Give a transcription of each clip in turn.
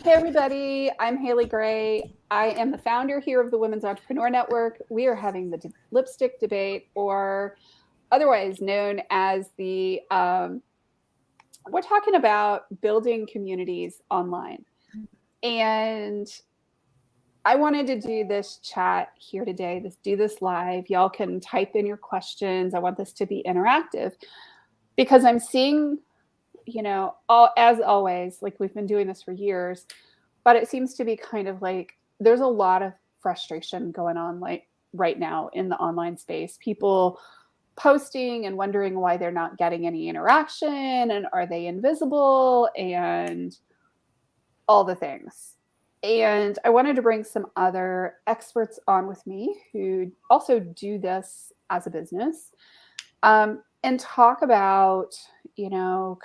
Hey everybody, I'm Haley Gray. I am the founder here of the Women's Entrepreneur Network. We are having the lipstick debate, or otherwise known as we're talking about building communities online. And I wanted to do this chat here today, do this live. Y'all can type in your questions. I want this to be interactive because I'm seeing, as always, like we've been doing this for years, but it seems to be kind of like there's a lot of frustration going on like right now in the online space. People posting and wondering why they're not getting any interaction and are they invisible and all the things. And I wanted to bring some other experts on with me who also do this as a business, and talk about,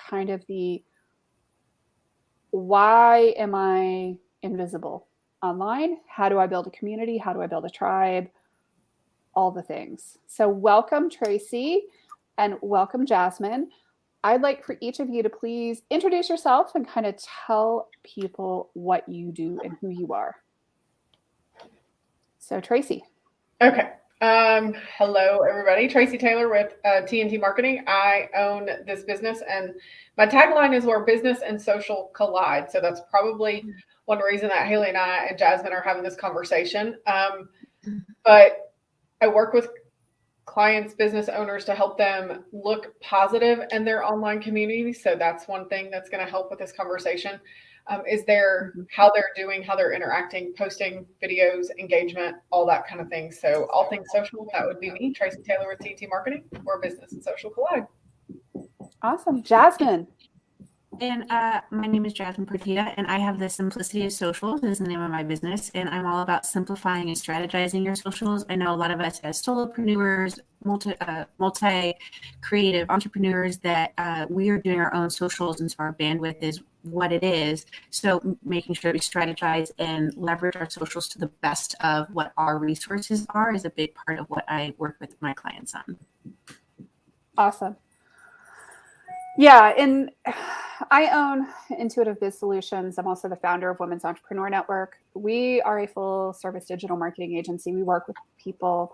kind of the why am I invisible online? How do I build a community? How do I build a tribe? All the things. So welcome, Tracy, and welcome, Jasmine. I'd like for each of you to please introduce yourself and kind of tell people what you do and who you are. So Tracy. Okay. Hello, everybody. Tracy Taylor with TNT Marketing. I own this business, and my tagline is where business and social collide. So that's probably one reason that Haley and I and Jasmine are having this conversation. But I work with clients, business owners to help them look positive in their online community. So that's one thing that's going to help with this conversation. Is there how they're doing, how they're interacting, posting videos, engagement, all that kind of thing. So all things social, that would be me, Tracy Taylor with TNT Marketing, where business and social collide. Awesome. Jasmine. And my name is Jasmine Partida, and I have the Simplicity of Socials is the name of my business, and I'm all about simplifying and strategizing your socials. I know a lot of us as solopreneurs, multi-creative entrepreneurs that we are doing our own socials, and so our bandwidth is what it is. So making sure we strategize and leverage our socials to the best of what our resources are is a big part of what I work with my clients on. Awesome. Yeah, and I own Intuitive Biz Solutions. I'm also the founder of Women's Entrepreneur Network. We are a full service digital marketing agency. We work with people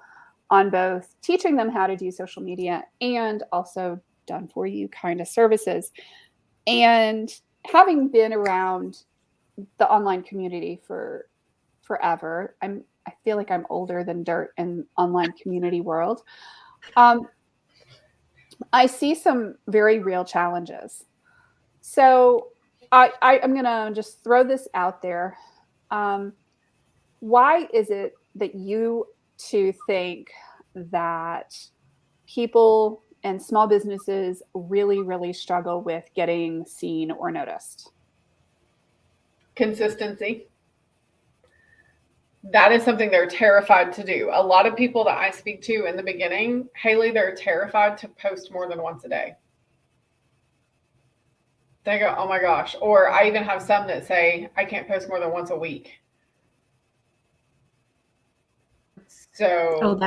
on both teaching them how to do social media and also done for you kind of services. And having been around the online community for forever, I feel like I'm older than dirt in online community world. I see some very real challenges. So I'm going to just throw this out there. Why is it that you two think that people and small businesses really, really struggle with getting seen or noticed? Consistency. That is something they're terrified to do. A lot of people that I speak to in the beginning, Haley, they're terrified to post more than once a day. They go, oh my gosh. Or I even have some that say, I can't post more than once a week. So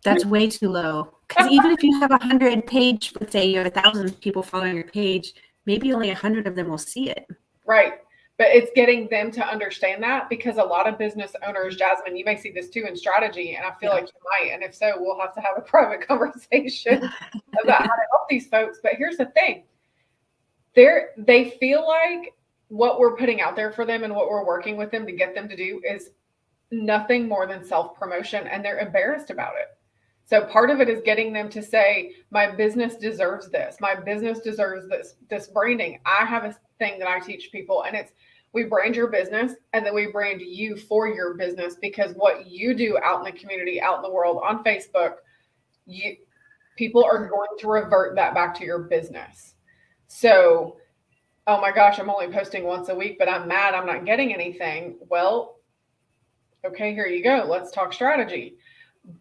that's way too low. Because even if you have 100 page, let's say you have 1,000 people following your page, maybe only 100 of them will see it. Right. But it's getting them to understand that, because a lot of business owners, Jasmine, you may see this too in strategy, and I feel like you might. And if so, we'll have to have a private conversation about how to help these folks. But here's the thing. They feel like what we're putting out there for them and what we're working with them to get them to do is nothing more than self-promotion, and they're embarrassed about it. So part of it is getting them to say, my business deserves this. My business deserves this branding. I have a thing that I teach people, and it's we brand your business and then we brand you for your business, because what you do out in the community, out in the world, on Facebook, people are going to revert that back to your business. So, oh my gosh, I'm only posting once a week, but I'm mad I'm not getting anything. Well, okay, here you go. Let's talk strategy.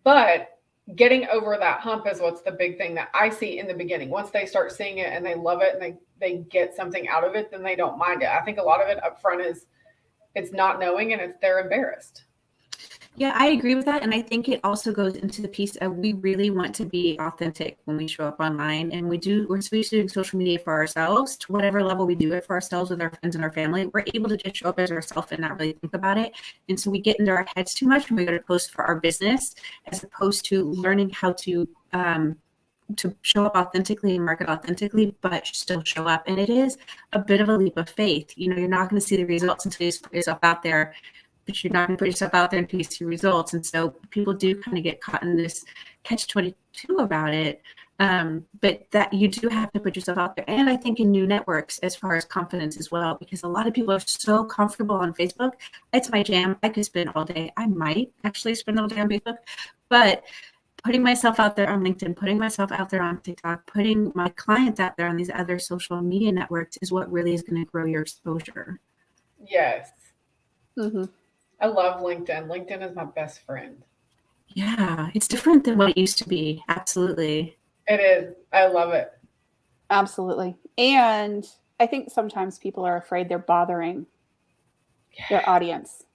But getting over that hump is what's the big thing that I see in the beginning. Once they start seeing it and they love it and they get something out of it, then they don't mind it. I think a lot of it up front is it's not knowing, and they're embarrassed. Yeah, I agree with that. And I think it also goes into the piece of we really want to be authentic when we show up online. And we're supposed to do social media for ourselves to whatever level we do it for ourselves with our friends and our family. We're able to just show up as ourselves and not really think about it. And so we get into our heads too much when we go to post for our business, as opposed to learning how to show up authentically and market authentically, but still show up. And it is a bit of a leap of faith. You know, you're not going to see the results until you put yourself out there, but you're not going to put yourself out there until you see results. And so people do kind of get caught in this catch-22 about it. But that you do have to put yourself out there. And I think in new networks, as far as confidence as well, because a lot of people are so comfortable on Facebook. It's my jam. I could spend all day. I might actually spend all day on Facebook, but putting myself out there on LinkedIn, putting myself out there on TikTok, putting my clients out there on these other social media networks is what really is going to grow your exposure. Yes. Mm-hmm. I love LinkedIn. LinkedIn is my best friend. Yeah, it's different than what it used to be. Absolutely. It is. I love it. Absolutely. And I think sometimes people are afraid they're bothering their audience.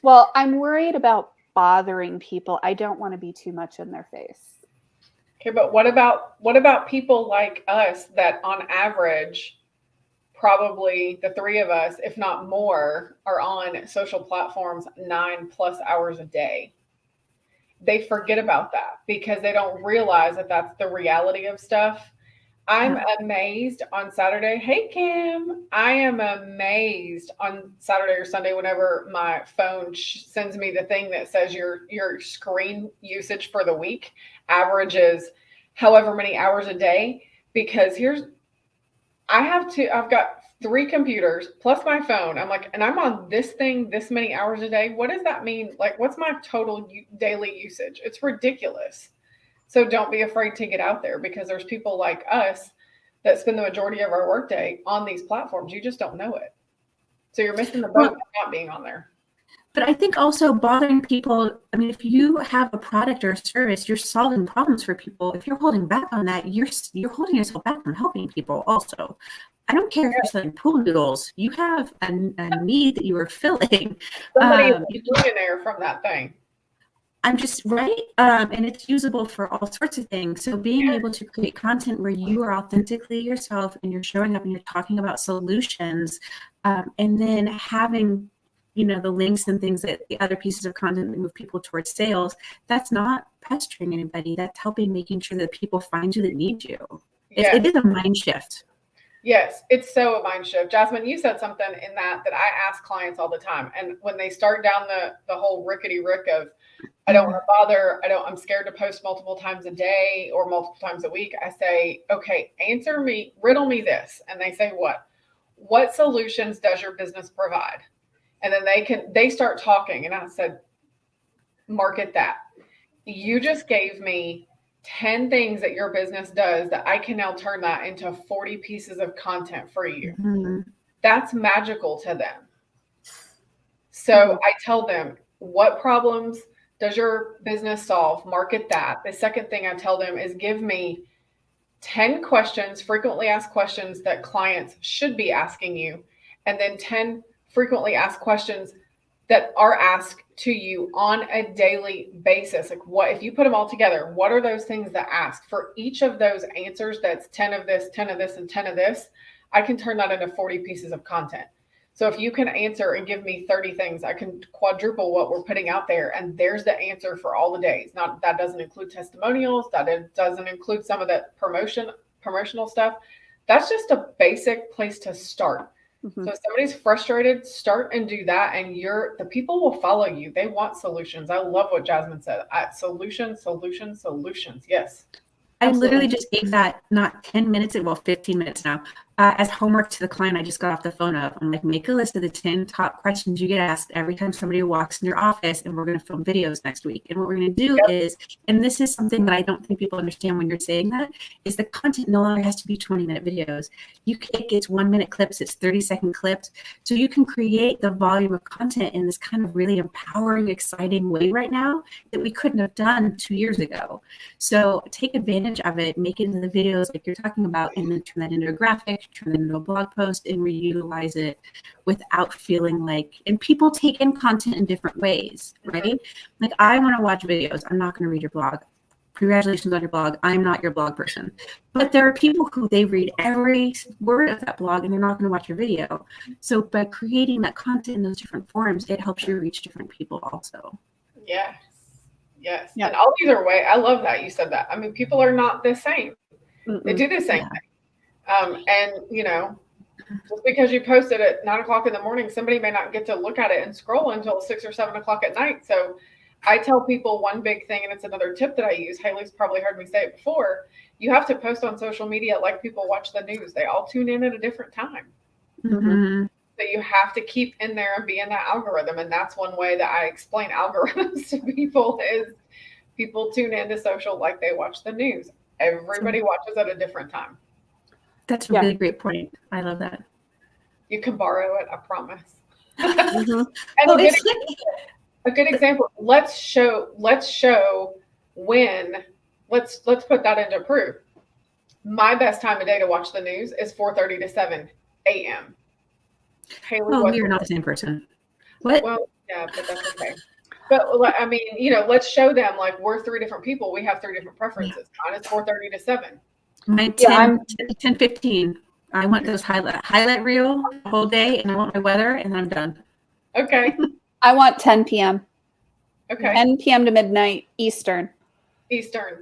Well, I'm worried about bothering people. I don't want to be too much in their face. Okay, but what about people like us that on average, probably the three of us, if not more, are on social platforms 9+ hours a day? They forget about that because they don't realize that that's the reality of stuff. I'm amazed on Saturday. Hey, Kim. I am amazed on Saturday or Sunday whenever my phone sends me the thing that says your screen usage for the week averages however many hours a day. Because I've got 3 computers plus my phone. I'm like, and I'm on this thing this many hours a day. What does that mean? Like, what's my total daily usage? It's ridiculous. So don't be afraid to get out there because there's people like us that spend the majority of our workday on these platforms. You just don't know it. So you're missing the boat by not being on there. But I think also bothering people, I mean, if you have a product or a service, you're solving problems for people. If you're holding back on that, you're holding yourself back from helping people also. I don't care if you're selling pool noodles. You have a need that you are filling. Somebody is a millionaire from that thing. I'm just right. And it's usable for all sorts of things. So being able to create content where you are authentically yourself and you're showing up and you're talking about solutions, and then having, you know, the links and things that the other pieces of content that move people towards sales, that's not pestering anybody. That's helping making sure that people find you that need you. Yes. It is a mind shift. Yes, it's so a mind shift. Jasmine, you said something in that I ask clients all the time. And when they start down the whole rickety-rick of, I don't want to bother, I'm scared to post multiple times a day or multiple times a week, I say, okay, riddle me this. And they say, what solutions does your business provide? And then they start talking. And I said, market that. You just gave me 10 things that your business does that I can now turn that into 40 pieces of content for you. Mm-hmm. That's magical to them. So I tell them, what problems does your business solve? Market that. The second thing I tell them is give me 10 questions, frequently asked questions that clients should be asking you, and then 10 frequently asked questions that are asked to you on a daily basis. Like, what if you put them all together, what are those things that ask? For each of those answers, that's 10 of this, 10 of this, and 10 of this, I can turn that into 40 pieces of content. So if you can answer and give me 30 things, I can quadruple what we're putting out there. And there's the answer for all the days. That doesn't include testimonials. That doesn't include some of the promotional stuff. That's just a basic place to start. Mm-hmm. So if somebody's frustrated, start and do that. And the people will follow you. They want solutions. I love what Jasmine said. Solutions. Yes. I literally just gave that not 10 minutes, 15 minutes now, as homework to the client I just got off the phone of. I'm like, make a list of the 10 top questions you get asked every time somebody walks in your office, and we're going to film videos next week. And what we're going to do is, and this is something that I don't think people understand when you're saying that, is the content no longer has to be 20-minute videos. It gets 1-minute clips, it's 30-second clips. So you can create the volume of content in this kind of really empowering, exciting way right now that we couldn't have done 2 years ago. So take advantage of it, make it into the videos like you're talking about, and then turn that into a graphic, turn it into a blog post and reutilize it without feeling like, and people take in content in different ways, right? Like I want to watch videos. I'm not going to read your blog. Congratulations on your blog. I'm not your blog person. But there are people who they read every word of that blog and they're not going to watch your video. So by creating that content in those different forms, it helps you reach different people also. Yes. Yes. Yeah. And I'll either way. I love that you said that. I mean, people are not the same. They do the same thing. And, you know, just because you posted at 9 o'clock in the morning, somebody may not get to look at it and scroll until 6 or 7 o'clock at night. So I tell people one big thing, and it's another tip that I use. Haley's probably heard me say it before. You have to post on social media like people watch the news. They all tune in at a different time. Mm-hmm. So you have to keep in there and be in that algorithm. And that's one way that I explain algorithms to people is people tune into social like they watch the news. Everybody watches at a different time. That's a really great point. I love that. You can borrow it, I promise. Mm-hmm. And a good example. Let's show when. Let's put that into proof. My best time of day to watch the news is 4:30 to 7 a.m. Haley, you're not the same person. What? Well, yeah, but that's okay. But I mean, you know, let's show them like we're three different people. We have three different preferences. Mine is 4:30 to 7. My 10:15. I want those highlight reel the whole day, and I want my weather, and I'm done. Okay. I want 10 p.m. Okay. 10 p.m. to midnight Eastern.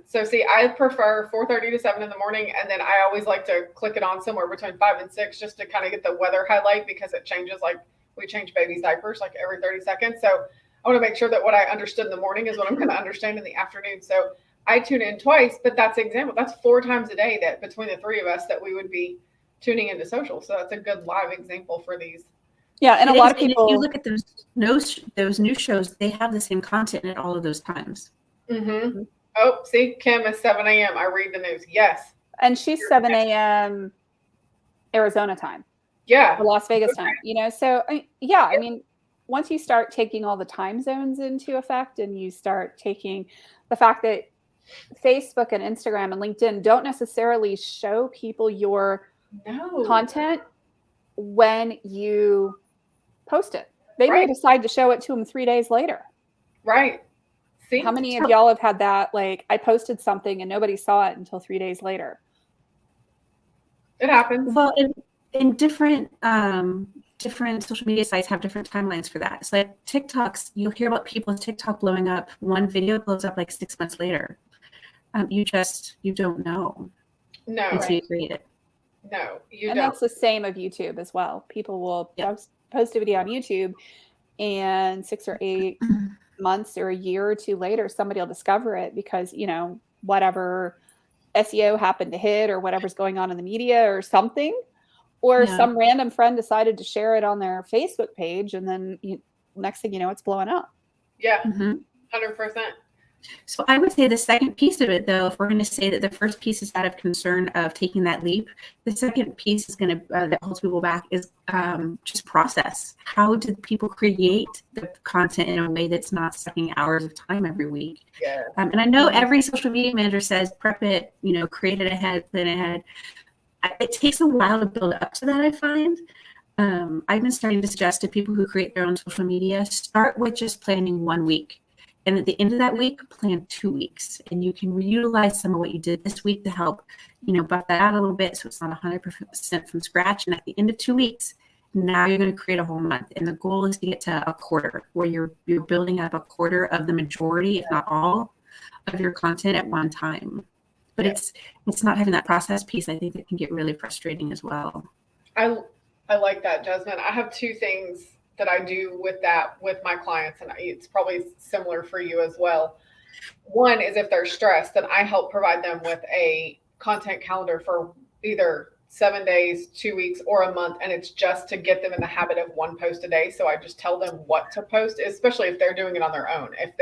So see, I prefer 4:30 to 7 in the morning, and then I always like to click it on somewhere between 5 and 6 just to kind of get the weather highlight because it changes. Like we change babies' diapers like every 30 seconds. So I want to make sure that what I understood in the morning is what I'm going to understand in the afternoon. So I tune in twice, but that's an example. That's 4 times a day that between the three of us that we would be tuning into social. So that's a good live example for these. Yeah, and a lot of people. If you look at those news shows, they have the same content at all of those times. Mm-hmm. Oh, see, Kim is 7 a.m. I read the news. Yes. And she's 7 a.m. Arizona time. Yeah. Or Las Vegas time. You know, so I mean, once you start taking all the time zones into effect and you start taking the fact that Facebook and Instagram and LinkedIn don't necessarily show people your content when you post it. They may decide to show it to them 3 days later. Right. See? How many of y'all have had that? Like I posted something and nobody saw it until 3 days later. It happens. Well, in different social media sites have different timelines for that. So like TikToks, you'll hear about people's TikTok blowing up. One video blows up like 6 months later. You don't know. No. Until you create it. No, you and don't. That's the same of YouTube as well. People will post a video on YouTube and 6 or 8 months or a year or two later, somebody will discover it because, you know, whatever SEO happened to hit or whatever's going on in the media or something, or some random friend decided to share it on their Facebook page. And then next thing you know, it's blowing up. Yeah. 100%. So I would say the second piece of it, though, if we're going to say that the first piece is out of concern of taking that leap, the second piece is going to that holds people back is just process. How did people create the content in a way that's not sucking hours of time every week? Yeah. And I know every social media manager says prep it, create it ahead, plan ahead. It takes a while to build up to that, I find. I've been starting to suggest to people who create their own social media, start with just planning 1 week. And at the end of that week, plan 2 weeks. And you can reutilize some of what you did this week to help, buff that out a little bit so it's not 100% from scratch. And at the end of 2 weeks, now you're going to create a whole month. And the goal is to get to a quarter where you're building up a quarter of the majority, if not all, of your content at one time. But it's not having that process piece. I think that can get really frustrating as well. I like that, Jasmine. I have 2 things that I do with my clients, and it's probably similar for you as well. One is if they're stressed, then I help provide them with a content calendar for either 7 days, 2 weeks, or a month, and it's just to get them in the habit of 1 post a day. So I just tell them what to post, especially if they're doing it on their own. If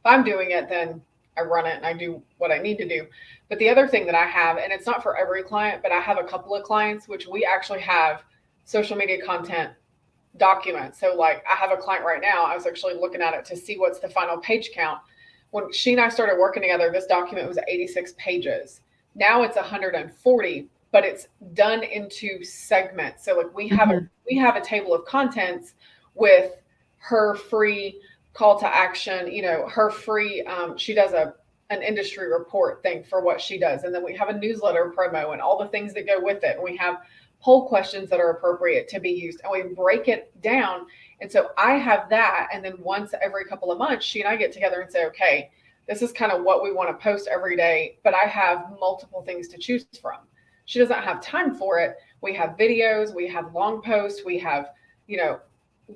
I'm doing it, then I run it and I do what I need to do. But the other thing that I have, and it's not for every client, but I have a couple of clients which we actually have social media content documents. So like I have a client right now, I was actually looking at it to see what's the final page count. When she and I started working together, this document was 86 pages. Now it's 140 but it's done into segments. So like we have a table of contents with her free call to action, her free, she does an industry report thing for what she does. And then we have a newsletter promo and all the things that go with it. And we have poll questions that are appropriate to be used, and we break it down. And so I have that. And then once every couple of months, she and I get together and say, okay, this is kind of what we want to post every day, but I have multiple things to choose from. She doesn't have time for it. We have videos, we have long posts, we have,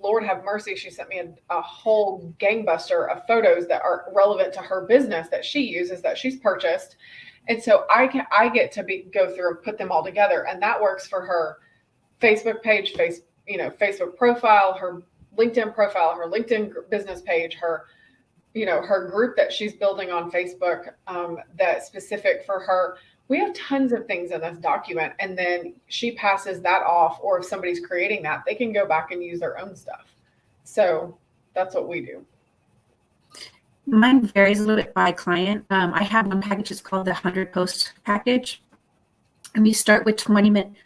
Lord have mercy, she sent me a whole gangbuster of photos that are relevant to her business that she uses, that she's purchased. And so I get to go through and put them all together. And that works for her Facebook page, Facebook profile, her LinkedIn profile, her LinkedIn business page, her group that she's building on Facebook, that's specific for her. We have tons of things in this document, and then she passes that off, or if somebody's creating that, they can go back and use their own stuff. So that's what we do. Mine varies a little bit by client. I have one package, it's called the 100 post package. And we start with 20 minutes.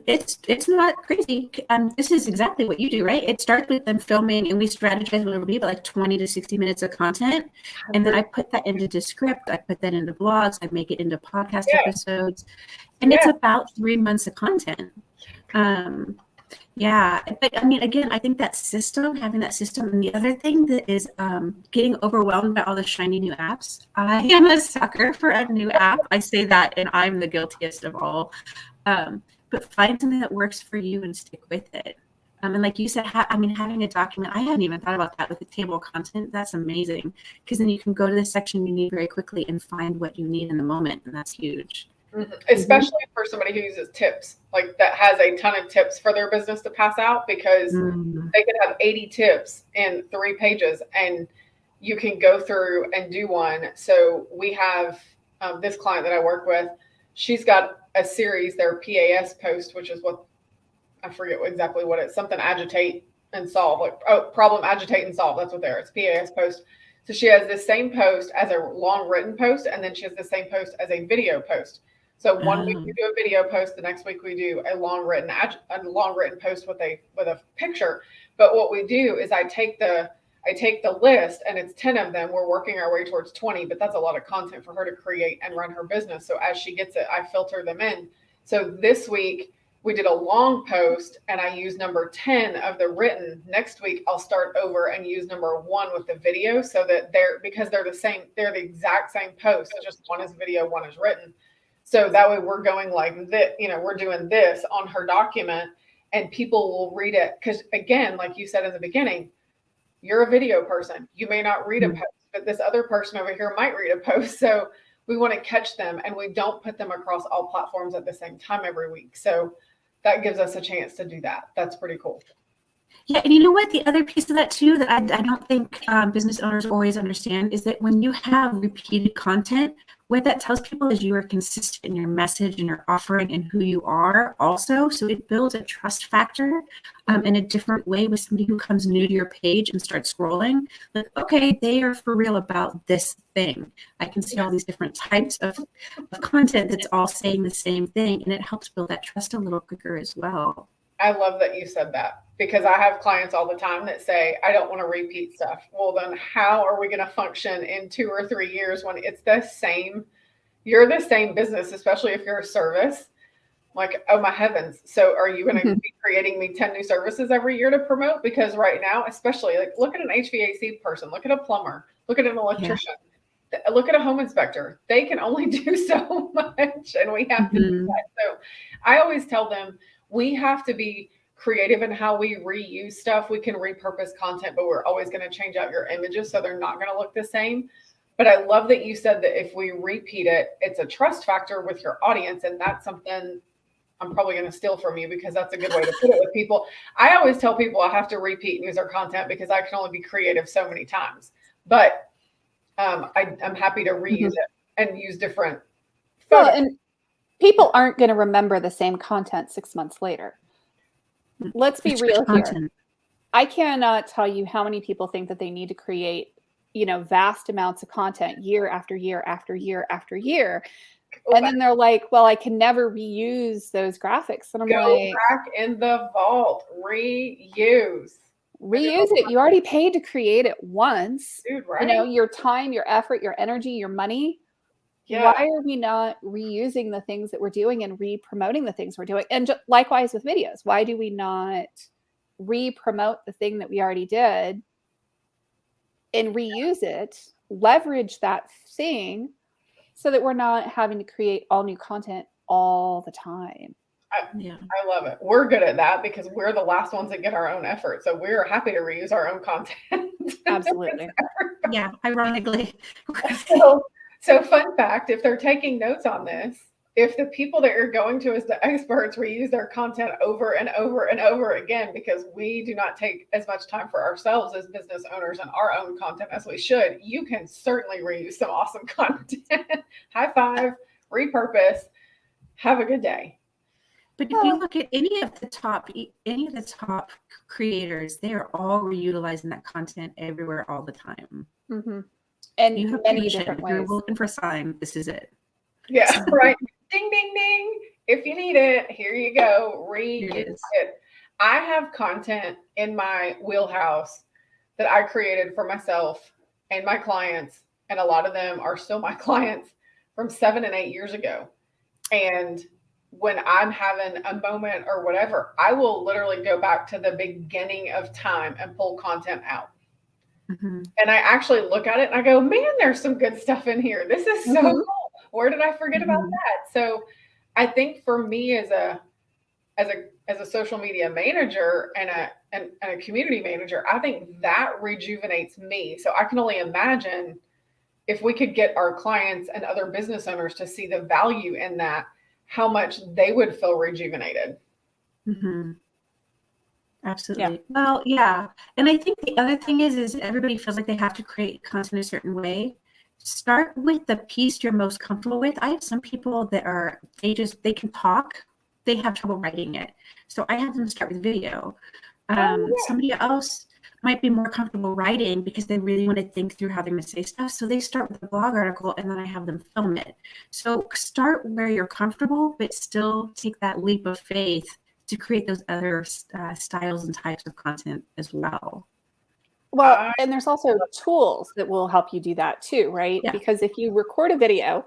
It's not crazy. This is exactly what you do, right? It starts with them filming, and we strategize what it'll be, but like 20 to 60 minutes of content. And then I put that into Descript. I put that into blogs. I make it into podcast episodes. And it's about 3 months of content. Yeah. But I mean, again, I think that having that system, and the other thing that is getting overwhelmed by all the shiny new apps. I am a sucker for a new app. I say that, and I'm the guiltiest of all. But find something that works for you and stick with it. And like you said, having a document, I hadn't even thought about that with the table of content. That's amazing, because then you can go to the section you need very quickly and find what you need in the moment. And that's huge. Mm-hmm. Especially for somebody who uses tips, like that has a ton of tips for their business to pass out, because they could have 80 tips in 3 pages, and you can go through and do one. So we have this client that I work with, she's got a series, their PAS post, which is what I forget exactly what it's, something agitate and solve, like problem, agitate and solve. That's what they're, it's PAS post. So she has the same post as a long written post, and then she has the same post as a video post. So one week we do a video post, the next week we do a long written post with a picture. But what we do is I take the list, and it's 10 of them. We're working our way towards 20, but that's a lot of content for her to create and run her business. So as she gets it, I filter them in. So this week we did a long post, and I used number 10 of the written. Next week I'll start over and use number 1 with the video, so that they're the exact same post. Just one is video, one is written. So that way we're going like this, we're doing this on her document, and people will read it. Because again, like you said in the beginning, you're a video person. You may not read a post, but this other person over here might read a post. So we want to catch them, and we don't put them across all platforms at the same time every week. So that gives us a chance to do that. That's pretty cool. Yeah, and you know what? The other piece of that too that I don't think business owners always understand is that when you have repeated content, what that tells people is you are consistent in your message and your offering and who you are also. So it builds a trust factor in a different way with somebody who comes new to your page and starts scrolling. Like, okay, they are for real about this thing. I can see all these different types of content that's all saying the same thing, and it helps build that trust a little quicker as well. I love that you said that, because I have clients all the time that say, I don't want to repeat stuff. Well, then how are we going to function in 2 or 3 years when it's the same? You're the same business, especially if you're a service. Like, oh my heavens. So are you going to be creating me 10 new services every year to promote? Because right now, especially, like, look at an HVAC person, look at a plumber, look at an electrician, look at a home inspector. They can only do so much, and we have to do that. So I always tell them, we have to be creative in how we reuse stuff. We can repurpose content, but we're always going to change out your images so they're not going to look the same. But I love that you said that if we repeat it, it's a trust factor with your audience. And that's something I'm probably going to steal from you, because that's a good way to put it with people. I always tell people I have to repeat and use their content because I can only be creative so many times. But I'm happy to reuse it and use different photos. Well, and people aren't going to remember the same content 6 months later. Let's be real here. I cannot tell you how many people think that they need to create, vast amounts of content year after year after year after year. And then they're like, well, I can never reuse those graphics. And I'm Go like, back in the vault, reuse it. You already paid to create it once. Dude, right? You know, your time, your effort, your energy, your money. Yeah. Why are we not reusing the things that we're doing and re-promoting the things we're doing? And likewise with videos, why do we not re-promote the thing that we already did and reuse it, leverage that thing so that we're not having to create all new content all the time? I love it. We're good at that because we're the last ones that get our own effort. So we're happy to reuse our own content. Absolutely. Yeah, ironically. So fun fact, if they're taking notes on this, if the people that you're going to as the experts reuse their content over and over and over again, because we do not take as much time for ourselves as business owners and our own content as we should, you can certainly reuse some awesome content. High five, repurpose, have a good day. But if you look at any of the top creators, they are all reutilizing that content everywhere all the time. Mm-hmm. And you have many different ways. If you're looking for a sign, this is it. Yeah, right. Ding, ding, ding. If you need it, here you go. Reuse it. I have content in my wheelhouse that I created for myself and my clients, and a lot of them are still my clients from 7 and 8 years ago. And when I'm having a moment or whatever, I will literally go back to the beginning of time and pull content out. Mm-hmm. And I actually look at it and I go, man, there's some good stuff in here. This is so cool. Where did I forget about that? So I think for me as a social media manager and a community manager, I think that rejuvenates me. So I can only imagine if we could get our clients and other business owners to see the value in that, how much they would feel rejuvenated. Mm-hmm. Absolutely. Yeah. Well, yeah. And I think the other thing is everybody feels like they have to create content a certain way. Start with the piece you're most comfortable with. I have some people that they can talk, they have trouble writing it. So I have them start with video. Somebody else might be more comfortable writing because they really want to think through how they're going to say stuff. So they start with a blog article and then I have them film it. So start where you're comfortable, but still take that leap of faith to create those other styles and types of content as well. Well, and there's also tools that will help you do that too, right? Yeah. Because if you record a video,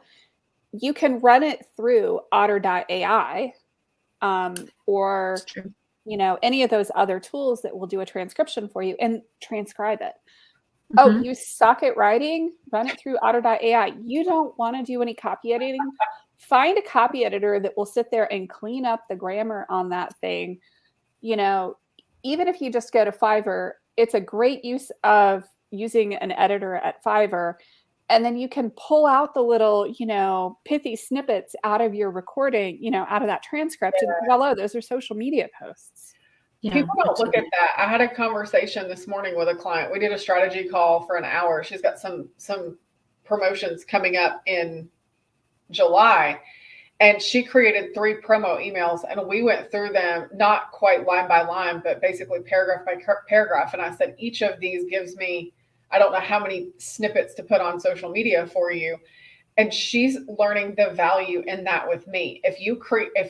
you can run it through otter.ai or any of those other tools that will do a transcription for you and transcribe it. Mm-hmm. Oh, you suck at writing? Run it through otter.ai. You don't want to do any copy editing? Find a copy editor that will sit there and clean up the grammar on that thing. Even if you just go to Fiverr, it's a great use of using an editor at Fiverr. And then you can pull out the little, pithy snippets out of your recording, out of that transcript. Yeah. And hello, those are social media posts. Yeah, people don't look at that. I had a conversation this morning with a client. We did a strategy call for an hour. She's got some promotions coming up in July. And she created 3 promo emails and we went through them, not quite line by line, but basically paragraph by paragraph. And I said, each of these gives me, I don't know how many snippets to put on social media for you. And she's learning the value in that with me. If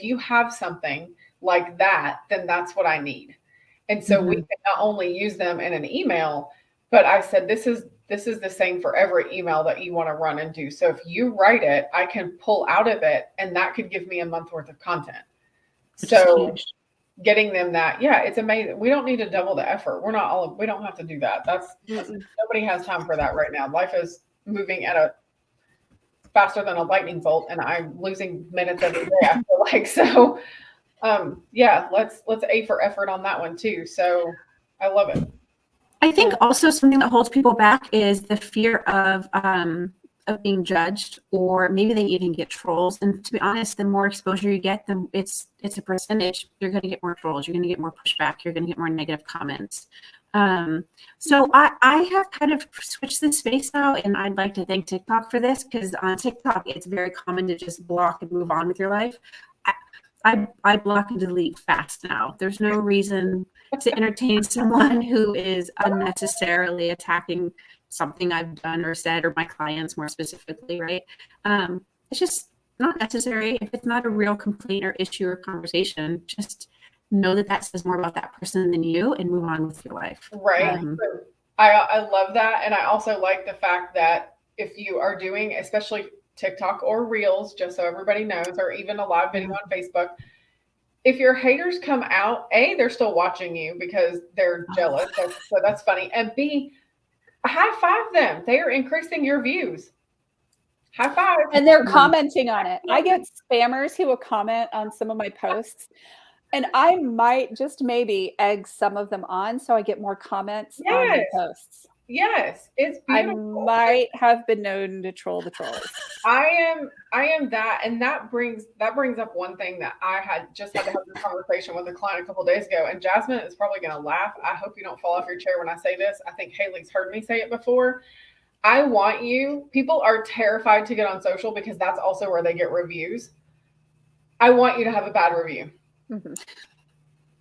you have something like that, then that's what I need. And so we can not only use them in an email, but I said, this is the same for every email that you want to run and do. So if you write it, I can pull out of it and that could give me a month worth of content. So getting them that, it's amazing. We don't need to double the effort. We don't have to do that. Nobody has time for that right now. Life is moving at a faster than a lightning bolt and I'm losing minutes every day, I feel like. So let's A for effort on that one too. So I love it. I think also something that holds people back is the fear of being judged, or maybe they even get trolls. And to be honest, the more exposure you get, it's a percentage. You're going to get more trolls. You're going to get more pushback. You're going to get more negative comments. So I have kind of switched the space now, and I'd like to thank TikTok for this, because on TikTok, it's very common to just block and move on with your life. I block and delete fast now. There's no reason to entertain someone who is unnecessarily attacking something I've done or said, or my clients more specifically, right? It's just not necessary. If it's not a real complaint or issue or conversation, just know that that says more about that person than you, and move on with your life. Right. I love that. And I also like the fact that if you are doing, especially TikTok or Reels, just so everybody knows, or even a live video on Facebook, if your haters come out, A, they're still watching you because they're jealous. So that's funny. And B, high five them. They are increasing your views. High five. And they're commenting on it. I get spammers who will comment on some of my posts, and I might just maybe egg some of them on so I get more comments on the posts. Yes, it's beautiful. I might have been known to troll the trolls. I am that, and that brings up one thing that I had to have this conversation with a client a couple of days ago. And Jasmine is probably going to laugh. I hope you don't fall off your chair when I say this. I think Haley's heard me say it before. People are terrified to get on social because that's also where they get reviews. I want you to have a bad review. Mm-hmm.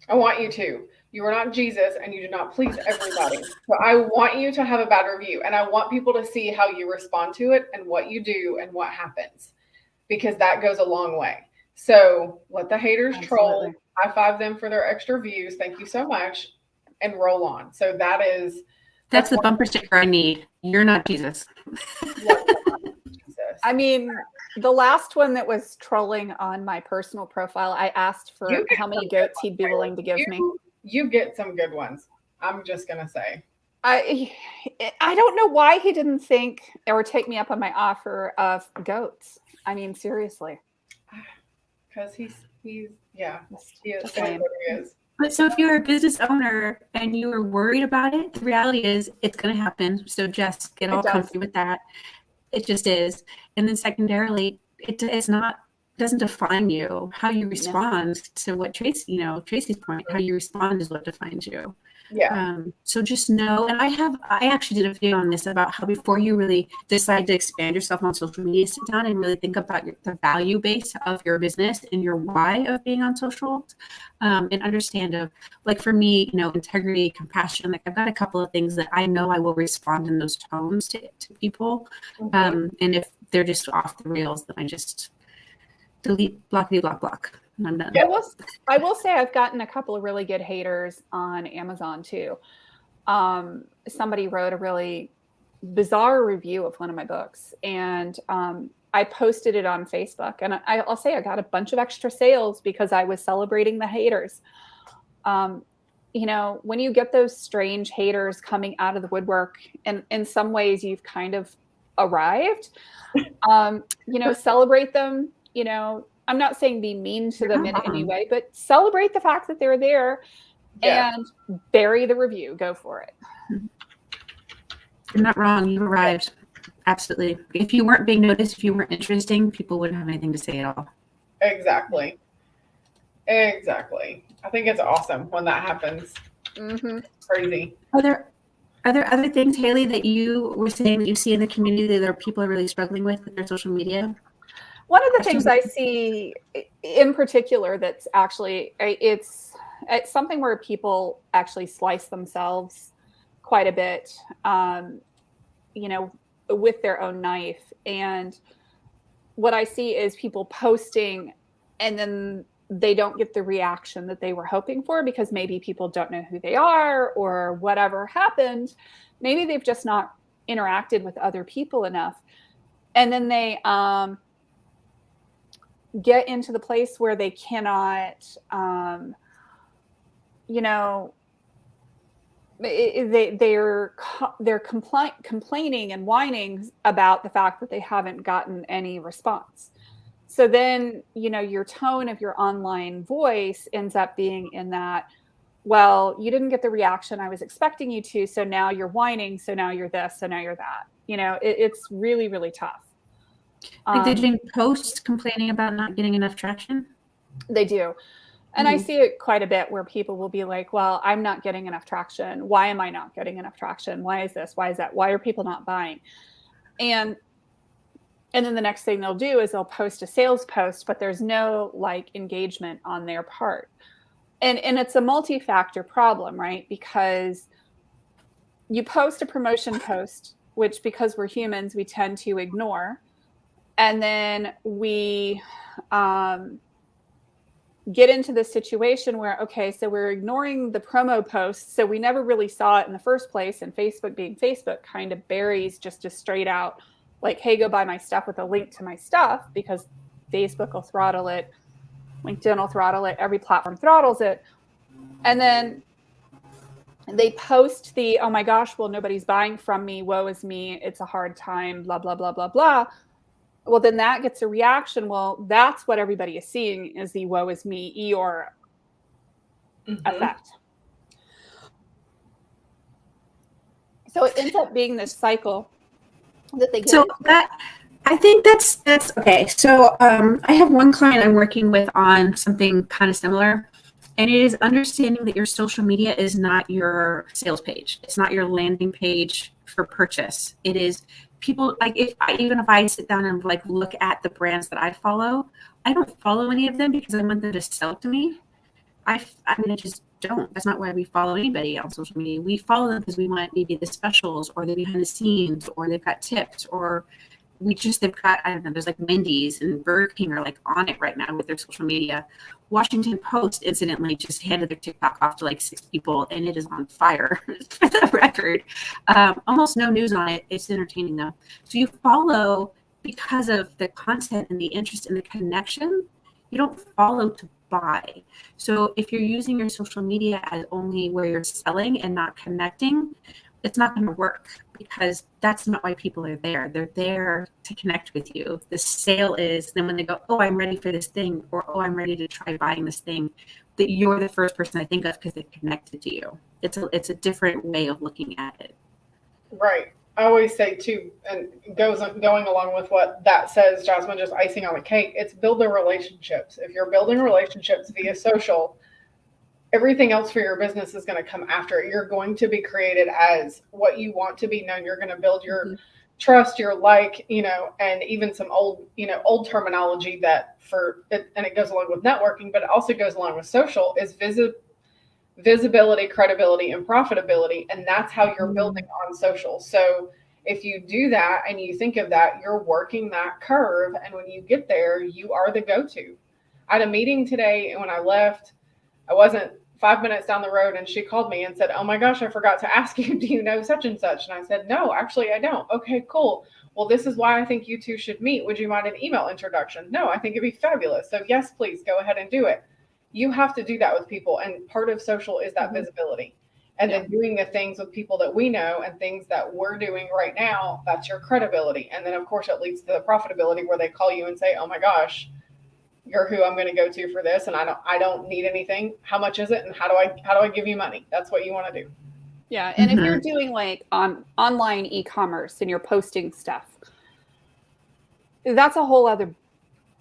I want you to. You are not Jesus, and you do not please everybody. So I want you to have a bad review, and I want people to see how you respond to it and what you do and what happens, because that goes a long way. So let the haters troll, high five them for their extra views. Thank you so much, and roll on. So that's the bumper sticker I need. You're not Jesus. I mean, the last one that was trolling on my personal profile, I asked for how many goats he'd be willing to give me. You get some good ones. I'm just going to say. I don't know why he didn't think or take me up on my offer of goats. I mean, seriously. Because he is But so if you're a business owner and you are worried about it, the reality is it's going to happen. So just get all comfy with that. It just is. And then secondarily, it doesn't define you. How you respond to what Tracy's point, how you respond is what defines you. Yeah. So just know, and I actually did a video on this about how before you really decide to expand yourself on social media, sit down and really think about the value base of your business and your why of being on social, and understand like for me, integrity, compassion. Like I've got a couple of things that I know I will respond in those tones to people. Mm-hmm. And if they're just off the rails, then I just delete, block. And I'm done. I will say I've gotten a couple of really good haters on Amazon too. Somebody wrote a really bizarre review of one of my books, and I posted it on Facebook. And I'll say I got a bunch of extra sales because I was celebrating the haters. When you get those strange haters coming out of the woodwork, and in some ways you've kind of arrived, celebrate them. I'm not saying be mean to them in any way, but celebrate the fact that they're there and bury the review. Go for it. You're not wrong. You arrived. Absolutely. If you weren't being noticed, if you weren't interesting, people wouldn't have anything to say at all. Exactly. I think it's awesome when that happens. Mm-hmm. Crazy. Are there other things, Haley, that you were saying that you see in the community that people are really struggling with their social media? One of the things I see in particular that's actually, it's something where people actually slice themselves quite a bit, with their own knife. And what I see is people posting and then they don't get the reaction that they were hoping for because maybe people don't know who they are or whatever happened. Maybe they've just not interacted with other people enough. And then they, get into the place where they cannot, they're complaining and whining about the fact that they haven't gotten any response. So then, your tone of your online voice ends up being in that, well, you didn't get the reaction I was expecting you to. So now you're whining. So now you're this. So now you're that. It's really, really tough. Like they're doing posts complaining about not getting enough traction? They do. And I see it quite a bit where people will be like, well, I'm not getting enough traction. Why am I not getting enough traction? Why is this? Why is that? Why are people not buying? And then the next thing they'll do is they'll post a sales post, but there's no engagement on their part. And it's a multi-factor problem, right? Because you post a promotion post, which because we're humans, we tend to ignore. And then we get into this situation where, okay, so we're ignoring the promo posts. So we never really saw it in the first place. And Facebook being Facebook kind of buries just a straight out like, hey, go buy my stuff with a link to my stuff, because Facebook will throttle it. LinkedIn will throttle it. Every platform throttles it. And then they post the, oh my gosh, well, nobody's buying from me. Woe is me. It's a hard time, blah, blah, blah, blah, blah. Well, then that gets a reaction. Well, that's what everybody is seeing, is the woe is me Eeyore effect. So it ends up being this cycle that they get So into. that, I think that's okay. So I have one client I'm working with on something kind of similar, and it is understanding that your social media is not your sales page. It's not your landing page for purchase. It is people, like, even if I sit down and like look at the brands that I follow, I don't follow any of them because I want them to sell to me. I mean, I just don't. That's not why we follow anybody on social media. We follow them because we want maybe the specials or the behind the scenes, or they've got tips, or they've got, I don't know, there's like Wendy's and Burger King are like on it right now with their social media. Washington Post incidentally just handed their TikTok off to like 6 people, and it is on fire for the record. Almost no news on it. It's entertaining though. So you follow because of the content and the interest and the connection. You don't follow to buy. So if you're using your social media as only where you're selling and not connecting, it's not going to work, because that's not why people are there. They're there to connect with you. The sale is then when they go, oh, I'm ready for this thing, or oh, I'm ready to try buying this thing, that you're the first person I think of because they've connected to you. It's a different way of looking at it. Right. I always say too, and going along with what that says, Jasmine, just icing on the cake, it's build the relationships. If you're building relationships via social, everything else for your business is going to come after it. You're going to be created as what you want to be known. You're going to build your trust, your and even some old terminology that and it goes along with networking, but it also goes along with social, is visibility, credibility, and profitability. And that's how you're building on social. So if you do that and you think of that, you're working that curve. And when you get there, you are the go-to. I had a meeting today, and when I left, I wasn't 5 minutes down the road, and she called me and said, oh my gosh, I forgot to ask you, do you know such and such? And I said, no, actually I don't. Okay, cool. Well, this is why I think you two should meet. Would you mind an email introduction? No, I think it'd be fabulous. So yes, please go ahead and do it. You have to do that with people. And part of social is that visibility. And then doing the things with people that we know and things that we're doing right now, that's your credibility. And then of course it leads to the profitability, where they call you and say, oh my gosh, you're who I'm going to go to for this, and I don't need anything. How much is it, and how do I give you money? That's what you want to do. Yeah, and if you're doing like online e-commerce and you're posting stuff, that's a whole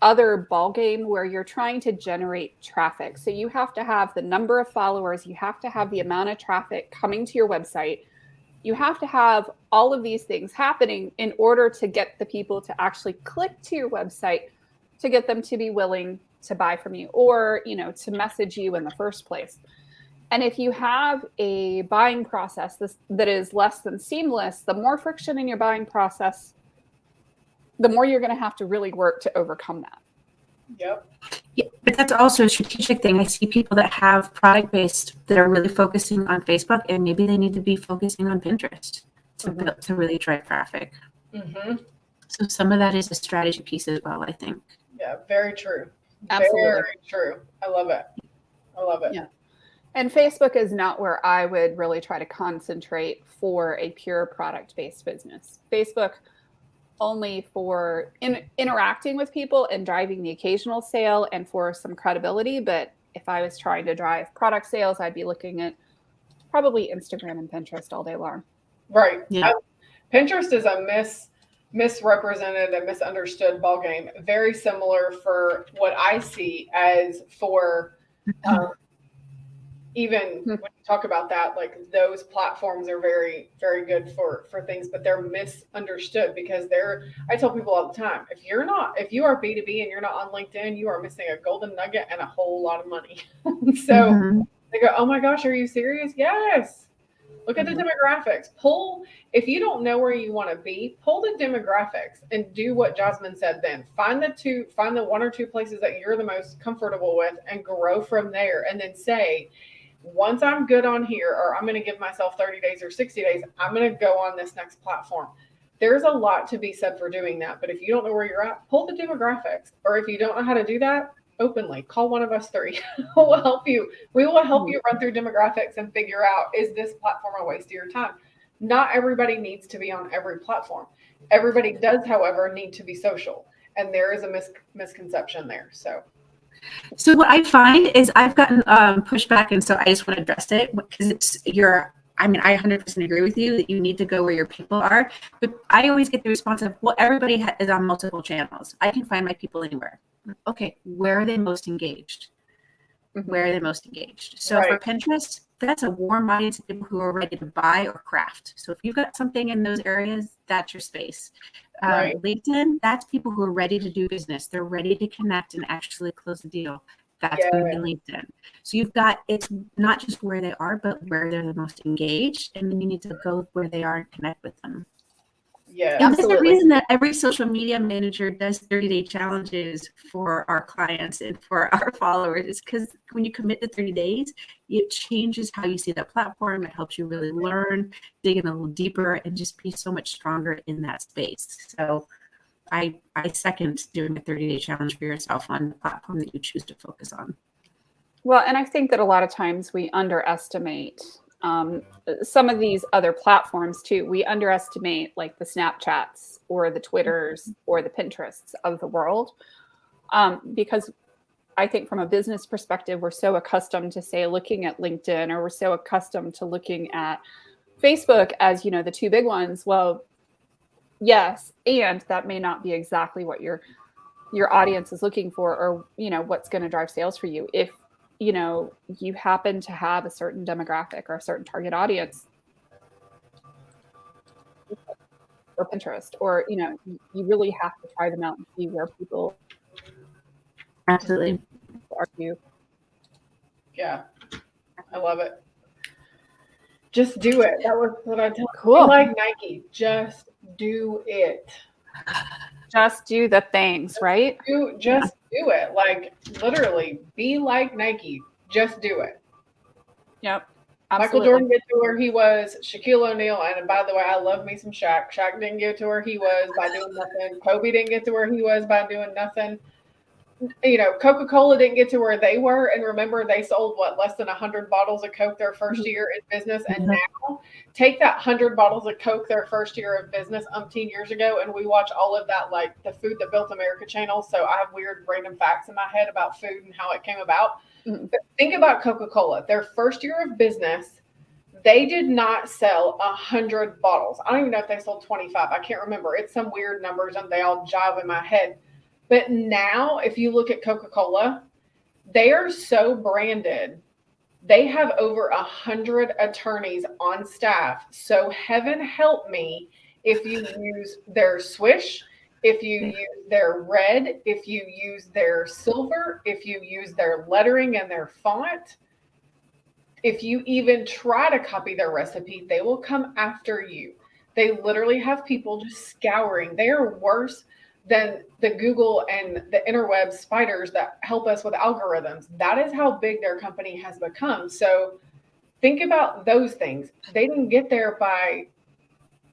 other ball game where you're trying to generate traffic. So you have to have the number of followers, you have to have the amount of traffic coming to your website. You have to have all of these things happening in order to get the people to actually click to your website, to get them to be willing to buy from you, or, to message you in the first place. And if you have a buying process that is less than seamless, the more friction in your buying process, the more you're going to have to really work to overcome that. Yep. Yeah, but that's also a strategic thing. I see people that have product-based that are really focusing on Facebook, and maybe they need to be focusing on Pinterest to really drive traffic. So some of that is a strategy piece as well, I think. Yeah, very true. Absolutely. Very true. I love it. Yeah. And Facebook is not where I would really try to concentrate for a pure product-based business. Facebook only for interacting with people and driving the occasional sale and for some credibility. But if I was trying to drive product sales, I'd be looking at probably Instagram and Pinterest all day long. Right. Yeah. Pinterest is a misrepresented and misunderstood ballgame. Very similar for what I see as for even when you talk about that, like those platforms are very, very good for things, but they're misunderstood because I tell people all the time, if you are B2B and you're not on LinkedIn, you are missing a golden nugget and a whole lot of money. So they go, oh my gosh, are you serious? Yes. Look at the demographics. If you don't know where you want to be, pull the demographics and do what Jasmine said then. Find the one or two places that you're the most comfortable with and grow from there. And then say, once I'm good on here, or I'm going to give myself 30 days or 60 days, I'm going to go on this next platform. There's a lot to be said for doing that. But if you don't know where you're at, pull the demographics. Or if you don't know how to do that, openly call one of us three. We'll help you. We will help you run through demographics and figure out, is this platform a waste of your time? Not everybody needs to be on every platform. Everybody does, however, need to be social. And there is a misconception there. So what I find is I've gotten pushback, and so I just want to address it because I 100% agree with you that you need to go where your people are. But I always get the response of, well, everybody is on multiple channels. I can find my people anywhere. Okay, where are they most engaged? Where are they most engaged? So for Pinterest, that's a warm audience of people who are ready to buy or craft. So if you've got something in those areas, that's your space. LinkedIn, that's people who are ready to do business. They're ready to connect and actually close the deal. That's going to be LinkedIn. So it's not just where they are, but where they're the most engaged. And then you need to go where they are and connect with them. Yeah, and that's the reason that every social media manager does 30-day challenges for our clients and for our followers, is because when you commit to 30 days, it changes how you see that platform. It helps you really learn, dig in a little deeper, and just be so much stronger in that space. So I second doing a 30-day challenge for yourself on the platform that you choose to focus on. Well, and I think that a lot of times we underestimate some of these other platforms too. We underestimate like the Snapchats or the Twitters or the Pinterests of the world, because I think from a business perspective, we're so accustomed to, say, looking at LinkedIn, or we're so accustomed to looking at Facebook as, the two big ones. Well, yes, and that may not be exactly what your audience is looking for, or what's going to drive sales for you. If you happen to have a certain demographic or a certain target audience, or Pinterest, or you really have to try them out and see where people absolutely are you. Yeah, I love it. Just do it. That was what I tell. Cool. Like Nike, just do it. Just do the things, right? Do it. Like, literally, be like Nike. Just do it. Yep. Absolutely. Michael Jordan get to where he was. Shaquille O'Neal, and by the way, I love me some Shaq. Shaq didn't get to where he was by doing nothing. Kobe didn't get to where he was by doing nothing. Coca-Cola didn't get to where they were. And remember, they sold less than 100 bottles of Coke their first year in business. And now take that 100 bottles of Coke their first year of business umpteen years ago, and we watch all of that, like the Food That Built America channel. So I have weird random facts in my head about food and how it came about. But think about Coca-Cola. Their first year of business, they did not sell 100 bottles. I don't even know if they sold 25. I can't remember. It's some weird numbers and they all jive in my head. But now, if you look at Coca-Cola, they are so branded. They have over 100 attorneys on staff. So heaven help me if you use their Swish, if you use their red, if you use their silver, if you use their lettering and their font. If you even try to copy their recipe, they will come after you. They literally have people just scouring. They are worse than the Google and the interweb spiders that help us with algorithms. That is how big their company has become. So think about those things. They didn't get there by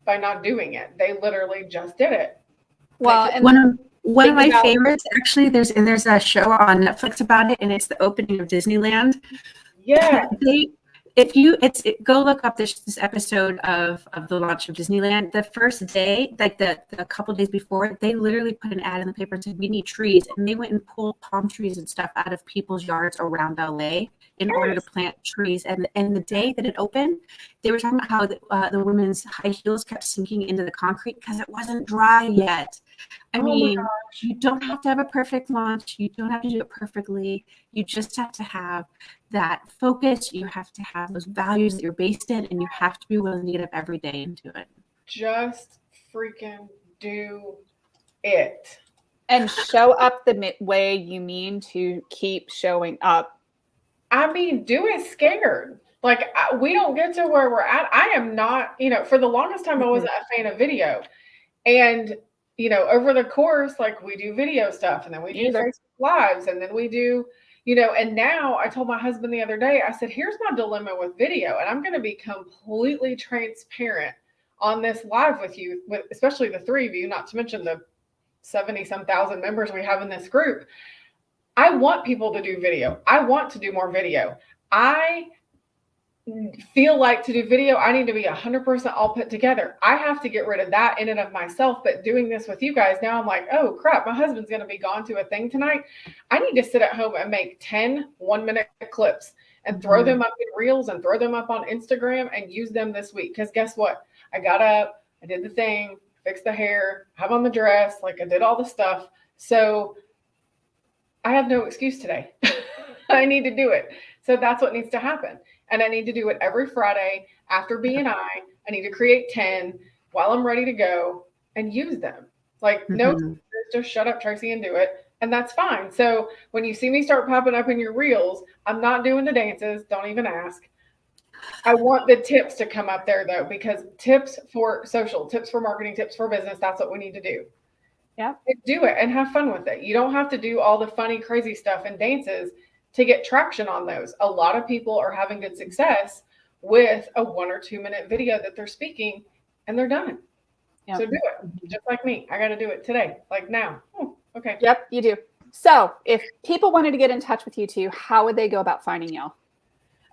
not doing it. They literally just did it. Well, and one of my favorites, actually, there's a show on Netflix about it, and it's the opening of Disneyland. Yeah. Go look up this episode of the launch of Disneyland. The first day, like the couple days before, they literally put an ad in the paper and said, we need trees. And they went and pulled palm trees and stuff out of people's yards around LA in order to plant trees. And the day that it opened, they were talking about how the women's high heels kept sinking into the concrete because it wasn't dry yet. I mean, you don't have to have a perfect launch. You don't have to do it perfectly. You just have to have that focus. You have to have those values that you're based in, and you have to be willing to get up every day and do it. Just freaking do it. And show up the way you mean to keep showing up. I mean, do it scared. Like, we don't get to where we're at. I am not, for the longest time, I wasn't a fan of video. And, over the course, like, we do video stuff, and then we do Facebook Lives, and then we do, and now I told my husband the other day, I said, here's my dilemma with video, and I'm going to be completely transparent on this live with you, especially the three of you, not to mention the 70-some thousand members we have in this group. I want people to do video. I want to do more video. I feel like to do video, I need to be 100% all put together. I have to get rid of that in and of myself. But doing this with you guys now, I'm like, oh crap, my husband's going to be gone to a thing tonight. I need to sit at home and make 10 1-minute clips and throw them up in reels and throw them up on Instagram and use them this week. Because guess what? I got up, I did the thing, fixed the hair, have on the dress, like I did all the stuff. So I have no excuse today. I need to do it. So that's what needs to happen. And I need to do it every Friday after B&I. I need to create 10 while I'm ready to go and use them. Like, no, just shut up, Tracy, and do it. And that's fine. So when you see me start popping up in your reels, I'm not doing the dances. Don't even ask. I want the tips to come up there, though, because tips for social, tips for marketing, tips for business, that's what we need to do. Yeah. Do it and have fun with it. You don't have to do all the funny, crazy stuff and dances to get traction on those. A lot of people are having good success with a 1 or 2 minute video that they're speaking, and they're done. Yep. So do it. Just like me. I got to do it today, like now. Oh, okay. Yep, you do. So if people wanted to get in touch with you two, how would they go about finding y'all?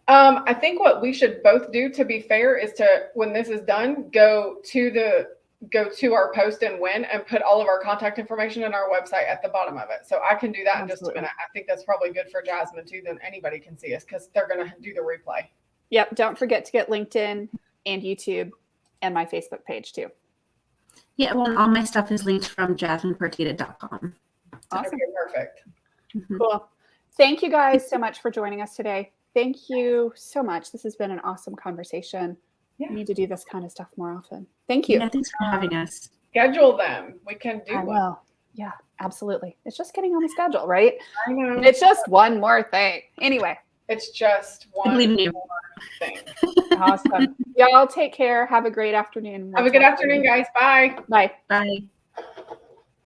I think what we should both do, to be fair, is to, when this is done, go to our post and win and put all of our contact information in our website at the bottom of it. So I can do that in just a minute. I think that's probably good for Jasmine too, then anybody can see us because they're going to do the replay. Yep. Don't forget to get LinkedIn and YouTube and my Facebook page too. Yeah. Well, all my stuff is linked from jasminepartida.com. Awesome. Okay, perfect. Cool. Thank you guys so much for joining us today. Thank you so much. This has been an awesome conversation. Yeah. We need to do this kind of stuff more often. Thank you. Yeah, thanks for having us. Schedule them. We can do one. Well, yeah, absolutely. It's just getting on the schedule, right? I know. It's just one more thing. Anyway. It's just one more thing. Awesome. Y'all take care. Have a great afternoon. Have a good afternoon, guys. Bye. Bye. Bye.